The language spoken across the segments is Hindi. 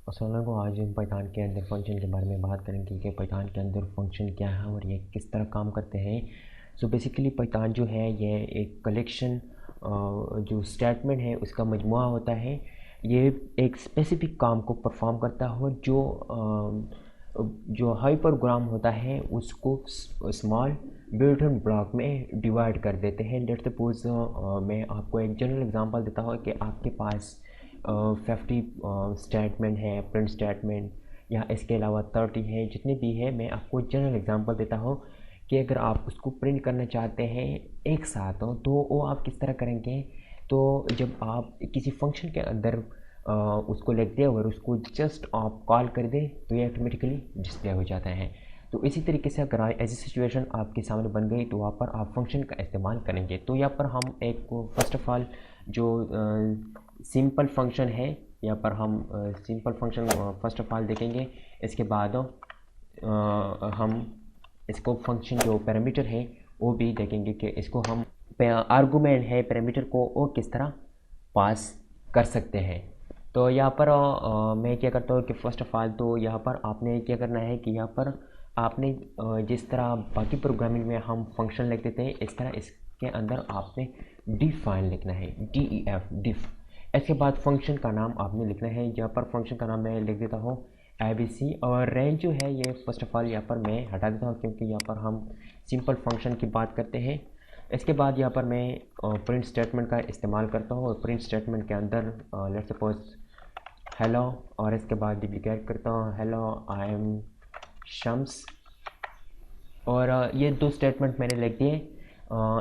अस्सलाम वालेकुम। आज हम पाइथन के अंदर फंक्शन के बारे में बात करेंगे कि पाइथन के अंदर फंक्शन क्या है और ये किस तरह काम करते हैं। सो बेसिकली पाइथन जो है ये एक कलेक्शन जो स्टेटमेंट है उसका मजमुआ होता है। ये एक स्पेसिफिक काम को परफॉर्म करता है जो हाइपरग्राम होता है उसको स्मॉल बिल्डिंग ब्लॉक में डिवाइड कर देते हैं। लेट्स सपोज मैं आपको एक जनरल एग्जांपल देता हूँ कि आपके पास 50 स्टेटमेंट है, प्रिंट स्टेटमेंट या इसके अलावा 30 है, जितने भी है मैं आपको जनरल एग्जांपल देता हूँ कि अगर आप उसको प्रिंट करना चाहते हैं एक साथ हो तो वो आप किस तरह करेंगे। तो जब आप किसी फंक्शन के अंदर उसको लिख दें और उसको जस्ट आप कॉल कर दें तो ये ऑटोमेटिकली डिस्प्ले हो जाता है। तो इसी तरीके से अगर ऐसी सिचुएशन आपके सामने बन गई तो वहाँ पर आप फंक्शन का इस्तेमाल करेंगे। तो यहाँ पर हम एक फर्स्ट ऑफ ऑल जो सिंपल फंक्शन है, यहाँ पर हम simple function first of all देखेंगे। इसके बाद हम इसको फंक्शन जो पैरामीटर है वो भी देखेंगे कि इसको हम आर्गुमेंट है पैरामीटर को वो किस तरह पास कर सकते हैं। तो यहाँ पर मैं क्या करता हूँ कि फ़र्स्ट ऑफ ऑल तो यहाँ पर आपने क्या करना है कि यहाँ पर आपने जिस तरह बाकी प्रोग्रामिंग में हम फंक्शन लिख देते हैं इस तरह इसके अंदर आपने डिफाइन लिखना है, DEF डिफ। इसके बाद फंक्शन का नाम आपने लिखना है। यहाँ पर फंक्शन का नाम मैं लिख देता हूँ ABC और रेंज जो है ये फ़र्स्ट ऑफ ऑल यहाँ पर मैं हटा देता हूँ क्योंकि यहाँ पर हम सिंपल फंक्शन की बात करते हैं। इसके बाद यहाँ पर मैं प्रिंट स्टेटमेंट का इस्तेमाल करता हूँ और प्रिंट स्टेटमेंट के अंदर लेट्स सपोज हेलो और इसके बाद डुप्लीकेट करता हूँ हेलो आई एम शम्स और ये दो स्टेटमेंट मैंने लिख दिए।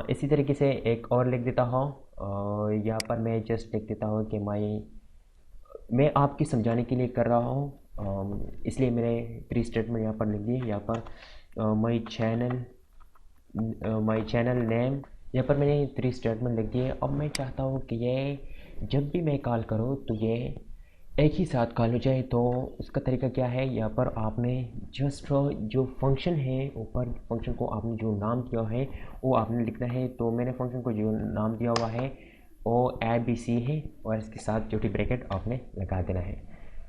इसी तरीके से एक और लिख देता हूँ। यहाँ पर मैं जस्ट लिख देता हूँ कि मैं आपकी समझाने के लिए कर रहा हूँ, इसलिए मैंने 3 स्टेटमेंट यहाँ पर लिख दिए। यहाँ पर माई चैनल नेम, यहाँ पर मैंने 3 स्टेटमेंट लिख दिए। अब मैं चाहता हूँ कि ये जब भी मैं कॉल करूँ तो ये एक ही साथ कॉल हो जाए। तो उसका तरीका क्या है, यहाँ पर आपने जस्ट जो फंक्शन है ऊपर फंक्शन को आपने जो नाम दिया है वो आपने लिखना है। तो मैंने फंक्शन को जो नाम दिया हुआ है वो ABC है और इसके साथ छोटी ब्रैकेट आपने लगा देना है।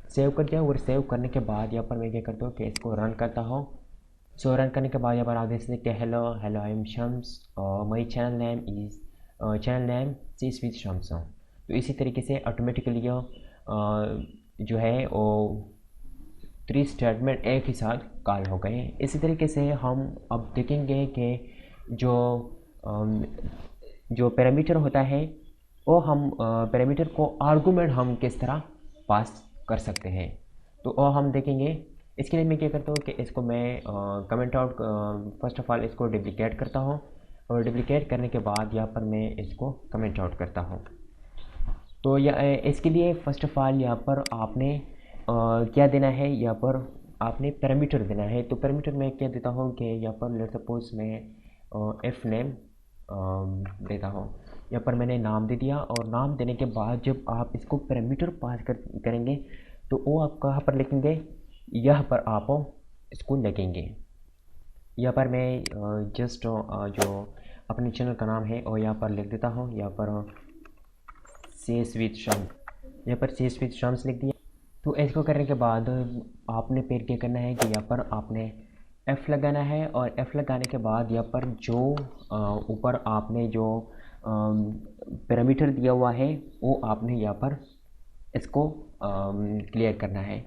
सेव कर दिया और सेव करने के बाद यहाँ पर मैं क्या करता हूँ कि इसको रन करता हूँ। सो रन करने के बाद यहाँ पर आप देख सकते हैं कि hello hello I am Shams और my channel name is channel name sees with Shams. तो इसी तरीके से ऑटोमेटिकली जो है वो 3 स्टेटमेंट एक ही साथ कॉल हो गए। इसी तरीके से हम अब देखेंगे कि जो जो पैरामीटर होता है वो हम पैरामीटर को आर्गुमेंट हम किस तरह पास कर सकते हैं तो वो हम देखेंगे। इसके लिए मैं क्या करता हूँ कि इसको मैं comment out first of all इसको डुप्लीकेट करता हूँ और डुप्लीकेट करने के बाद यहाँ पर मैं इसको कमेंट आउट करता हूँ। तो इसके लिए फ़र्स्ट ऑफ ऑल यहाँ पर आपने क्या देना है, यहाँ पर आपने पैरामीटर देना है। तो पैरामीटर मैं क्या देता हूँ कि यहाँ पर लेट सपोज मैं एफ नेम देता हूँ। यहाँ पर मैंने नाम दे दिया और नाम देने के बाद जब आप इसको पैरामीटर पास करेंगे तो वो आप कहाँ पर लिखेंगे, यहाँ पर आप इसको लिखेंगे। यहाँ पर मैं जस्ट जो अपने चैनल का नाम है और यहाँ पर लिख देता हूँ। यहाँ पर सेस विद शम्स, यहाँ पर सेस विद शम्स लिख दिया। तो इसको करने के बाद आपने फिर क्या करना है कि यहाँ पर आपने F लगाना है और F लगाने के बाद यहाँ पर जो ऊपर आपने जो पैरामीटर दिया हुआ है वो आपने यहाँ पर इसको क्लियर करना है।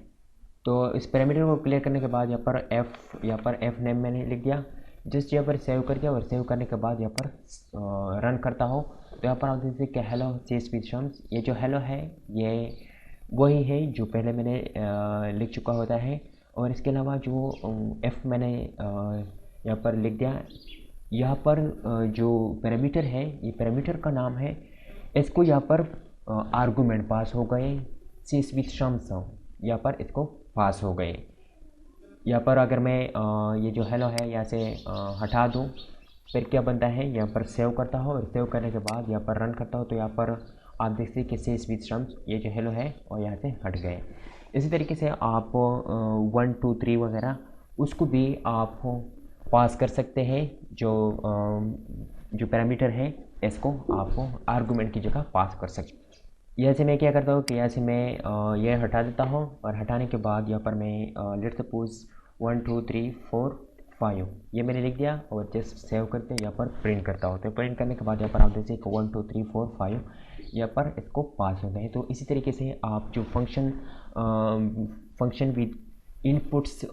तो इस पैरामीटर को क्लियर करने के बाद यहाँ पर F नेम मैंने लिख दिया। जस्ट यहाँ पर सेव कर दिया और सेव करने के बाद यहाँ पर रन करता हूँ। तो यहाँ पर आप देखते हैं कि हेलो सीज विद शम्स, ये जो हेलो है ये वही है जो पहले मैंने लिख चुका होता है। और इसके अलावा जो F मैंने यहाँ पर लिख दिया। यहाँ पर जो पैरामीटर है ये पैरामीटर का नाम है, इसको यहाँ पर आर्गुमेंट पास हो गए सीज विद शम्स, यहाँ पर इसको पास हो गए। यहाँ पर अगर मैं ये जो हेलो है यहाँ से हटा दूँ फिर क्या बनता है, यहाँ पर सेव करता हूँ और सेव करने के बाद यहाँ पर रन करता हूँ। तो यहाँ पर आप देखते हैं कि सेज विद शम्स ये जो हेलो है और यहाँ से हट गए। इसी तरीके से आप 1 2 3 वगैरह उसको भी आप पास कर सकते हैं। जो पैरामीटर है इसको आप आर्गुमेंट की जगह पास कर सकते हैं। यहाँ से मैं क्या करता हूँ कि यहाँ से मैं ये हटा देता हूँ, और हटाने के बाद यहाँ पर मैं लेट सपोज 1 2 3 4 5 ये मैंने लिख दिया, और जस्ट सेव करते यहाँ पर प्रिंट करता हूँ। तो प्रिंट करने के बाद यहाँ पर आप जैसे 1 2 3 4 5 यहाँ पर इसको पास होता है। तो इसी तरीके से आप जो फंक्शन विद इनपुट्स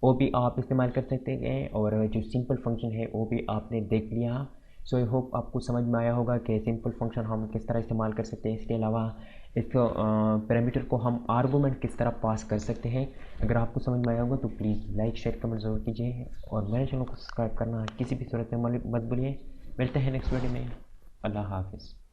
वो भी आप इस्तेमाल कर सकते हैं, और जो सिंपल फंक्शन है वो भी आपने देख लिया। सो आई होप आपको समझ में आया होगा कि सिंपल फंक्शन हम किस तरह इस्तेमाल कर सकते हैं। इसके अलावा इस पैरामीटर को हम आर्गूमेंट किस तरह पास कर सकते हैं। अगर आपको समझ में आया होगा तो प्लीज़ लाइक शेयर कमेंट ज़रूर कीजिए, और मेरे चैनल को सब्सक्राइब करना किसी भी सूरत में मत भूलिए। मिलते हैं नेक्स्ट वीडियो में। अल्लाह हाफिज़।